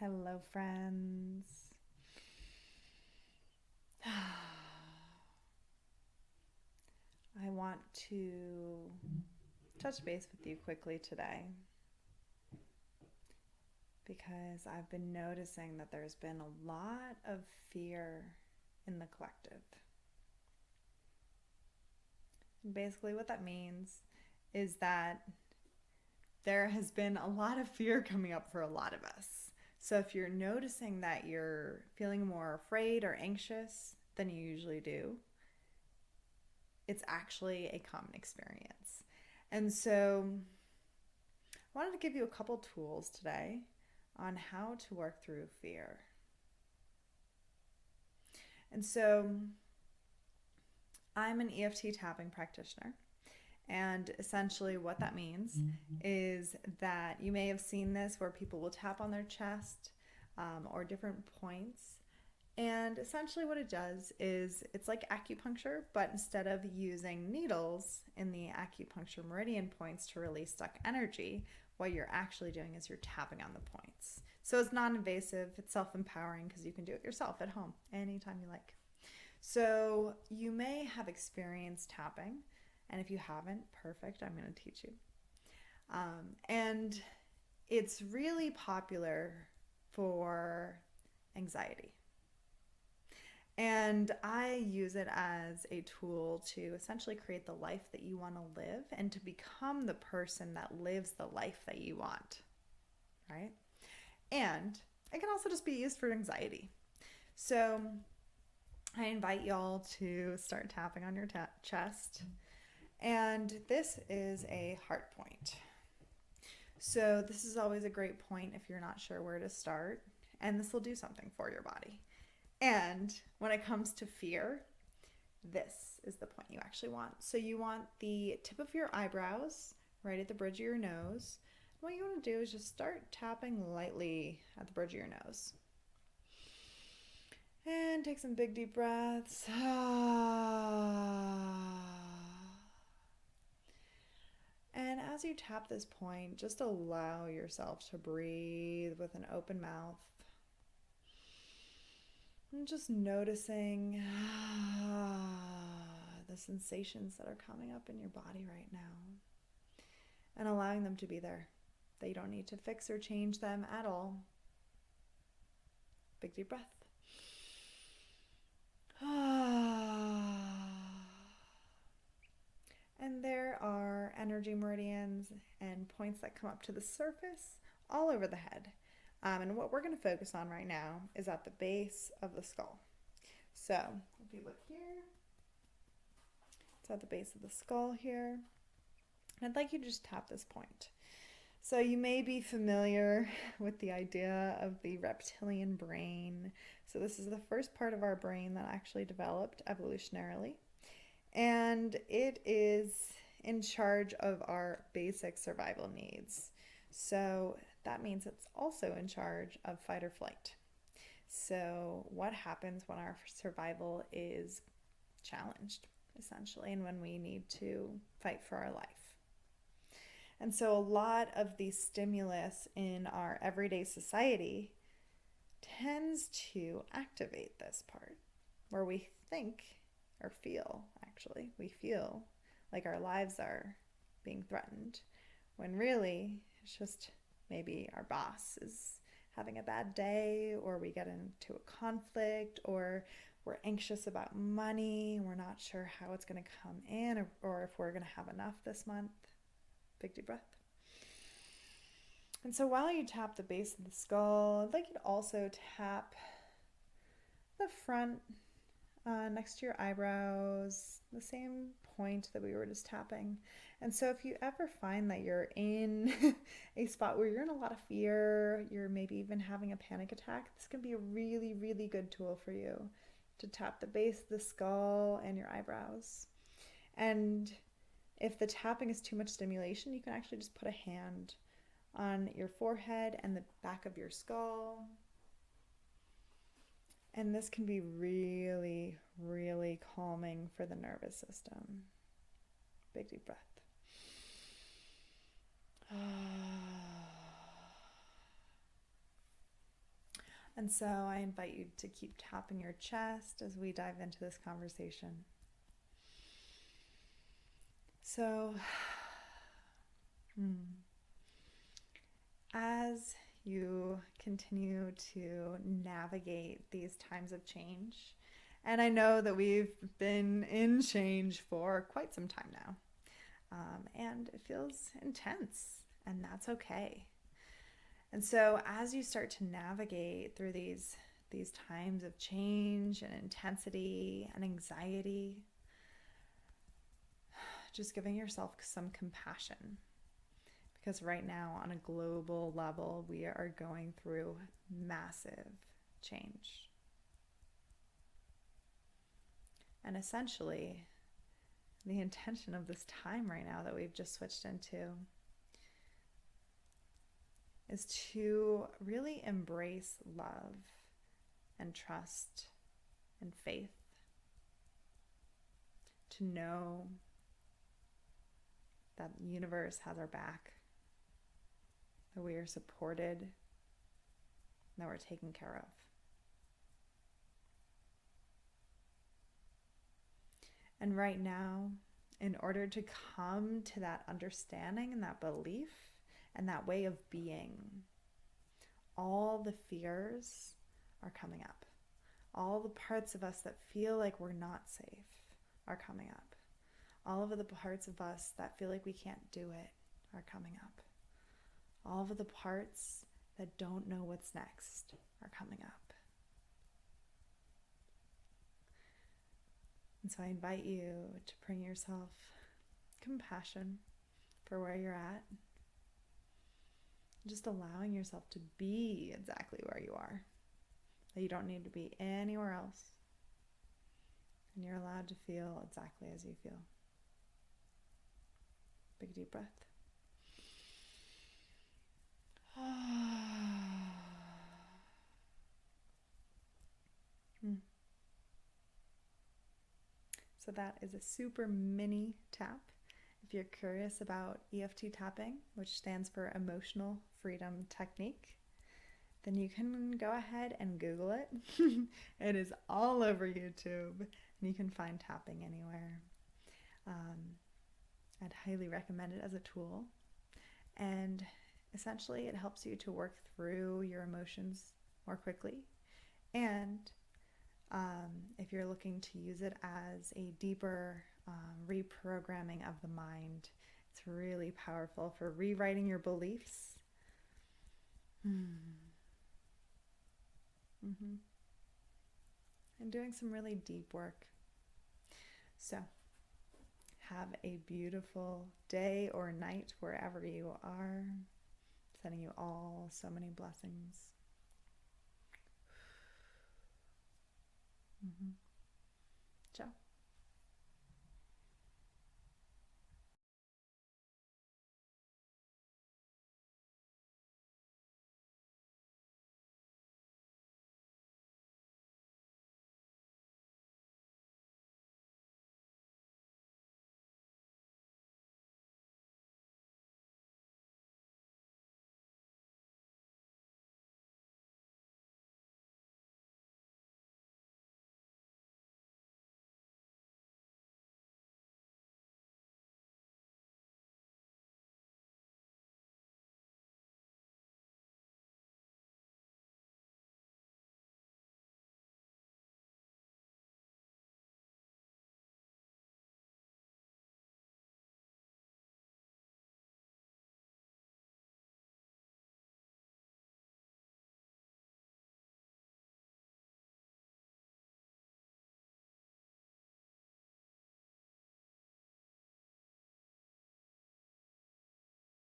Hello, friends. I want to touch base with you quickly today because I've been noticing that there's been a lot of fear in the collective. And basically, what that means is that there has been a lot of fear coming up for a lot of us. So, if you're noticing that you're feeling more afraid or anxious than you usually do, it's actually a common experience. And so I wanted to give you a couple tools today on how to work through fear. And so I'm an EFT tapping practitioner. And essentially, what that means is that you may have seen this where people will tap on their chest or different points. And essentially, what it does is it's like acupuncture, but instead of using needles in the acupuncture meridian points to release stuck energy, what you're actually doing is you're tapping on the points. So it's non invasive, it's self empowering because you can do it yourself at home anytime you like. So you may have experienced tapping, and if you haven't, perfect, I'm going to teach you. And it's really popular for anxiety. And I use it as a tool to essentially create the life that you want to live and to become the person that lives the life that you want, right? And it can also just be used for anxiety. So I invite y'all to start tapping on your chest. And this is a heart point. So this is always a great point if you're not sure where to start. And this will do something for your body. And when it comes to fear, this is the point you actually want. So you want the tip of your eyebrows right at the bridge of your nose. What you want to do is just start tapping lightly at the bridge of your nose. And take some big deep breaths. And as you tap this point, just allow yourself to breathe with an open mouth. And just noticing the sensations that are coming up in your body right now. And allowing them to be there. That you don't need to fix or change them at all. Big deep breath. And there are energy meridians and points that come up to the surface all over the head. And what we're going to focus on right now is at the base of the skull. So if you look here, it's at the base of the skull here. And I'd like you to just tap this point. So you may be familiar with the idea of the reptilian brain. So this is the first part of our brain that actually developed evolutionarily. And it is in charge of our basic survival needs. So that means it's also in charge of fight or flight. So what happens when our survival is challenged, essentially, and when we need to fight for our life? And so a lot of the stimulus in our everyday society tends to activate this part where we think or feel, actually, we feel like our lives are being threatened when really it's just maybe our boss is having a bad day, or we get into a conflict, or we're anxious about money, we're not sure how it's going to come in, or if we're going to have enough this month. Big deep breath. And so while you tap the base of the skull, I'd like you to also tap the front next to your eyebrows, the same point that we were just tapping. And so if you ever find that you're in a spot where you're in a lot of fear, you're maybe even having a panic attack, this can be a really, really good tool for you to tap the base of the skull and your eyebrows. And if the tapping is too much stimulation, you can actually just put a hand on your forehead and the back of your skull. And this can be really, really calming for the nervous system. Big deep breath. And so I invite you to keep tapping your chest as we dive into this conversation. So, as you continue to navigate these times of change, and I know that we've been in change for quite some time now, and it feels intense, and that's okay. And so, as you start to navigate through these times of change and intensity and anxiety, just giving yourself some compassion. Because right now, on a global level, we are going through massive change. And essentially, the intention of this time right now that we've just switched into is to really embrace love and trust and faith. To know that the universe has our back, that we are supported, and that we're taken care of. And right now, in order to come to that understanding and that belief and that way of being, all the fears are coming up. All the parts of us that feel like we're not safe are coming up. All of the parts of us that feel like we can't do it are coming up. All of the parts that don't know what's next are coming up. And so I invite you to bring yourself compassion for where you're at. Just allowing yourself to be exactly where you are. That you don't need to be anywhere else. And you're allowed to feel exactly as you feel. Big deep breath. So that is a super mini tap. If you're curious about EFT tapping, which stands for Emotional Freedom Technique, then you can go ahead and Google it. It is all over YouTube, and you can find tapping anywhere. I'd highly recommend it as a tool. And essentially, it helps you to work through your emotions more quickly. And if you're looking to use it as a deeper reprogramming of the mind, it's really powerful for rewriting your beliefs. And doing some really deep work. So, have a beautiful day or night wherever you are. Sending you all so many blessings.